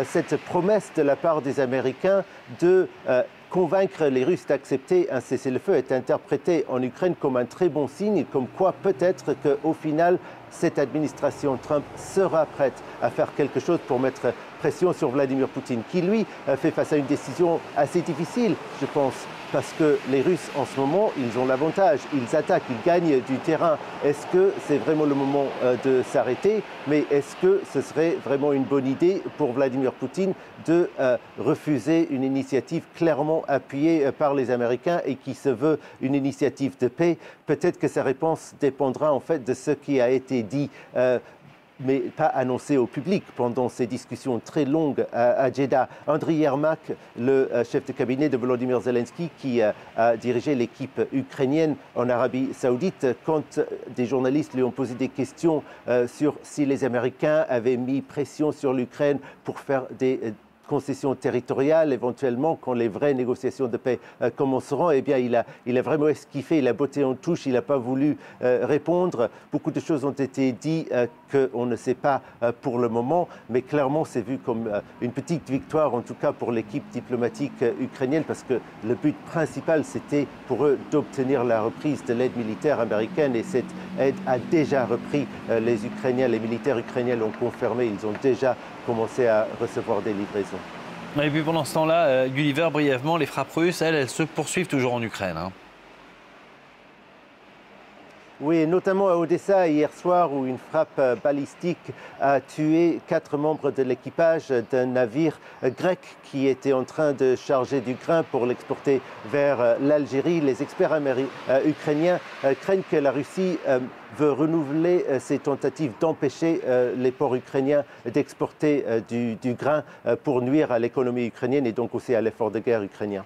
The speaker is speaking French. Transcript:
cette promesse de la part des Américains de convaincre les Russes d'accepter un cessez-le-feu est interprétée en Ukraine comme un très bon signe, comme quoi peut-être qu'au final, cette administration Trump sera prête à faire quelque chose pour mettre pression sur Vladimir Poutine, qui lui fait face à une décision assez difficile, je pense, parce que les Russes en ce moment, ils ont l'avantage, ils attaquent, ils gagnent du terrain. Est-ce que c'est vraiment le moment de s'arrêter? Mais est-ce que ce serait vraiment une bonne idée pour Vladimir Poutine de refuser une initiative clairement appuyée par les Américains et qui se veut une initiative de paix? Peut-être que sa réponse dépendra en fait de ce qui a été dit mais pas annoncé au public pendant ces discussions très longues à Jeddah. Andriy Yermak, le chef de cabinet de Volodymyr Zelensky, qui a dirigé l'équipe ukrainienne en Arabie Saoudite, quand des journalistes lui ont posé des questions sur si les Américains avaient mis pression sur l'Ukraine pour faire des concessions territoriales, éventuellement, quand les vraies négociations de paix commenceront, eh bien, il a vraiment esquivé, il a botté en touche, il n'a pas voulu répondre. Beaucoup de choses ont été dites qu'on ne sait pas pour le moment, mais clairement, c'est vu comme une petite victoire, en tout cas pour l'équipe diplomatique ukrainienne, parce que le but principal, c'était pour eux d'obtenir la reprise de l'aide militaire américaine, et cette aide a déjà repris. Les Ukrainiens, les militaires ukrainiens l'ont confirmé, ils ont déjà commencé à recevoir des livraisons. Et puis pendant ce temps-là, Gulliver, brièvement, les frappes russes, elles se poursuivent toujours en Ukraine. Oui, notamment à Odessa hier soir, où une frappe balistique a tué 4 membres de l'équipage d'un navire grec qui était en train de charger du grain pour l'exporter vers l'Algérie. Les experts ukrainiens craignent que la Russie veut renouveler ses tentatives d'empêcher les ports ukrainiens d'exporter du grain pour nuire à l'économie ukrainienne et donc aussi à l'effort de guerre ukrainien.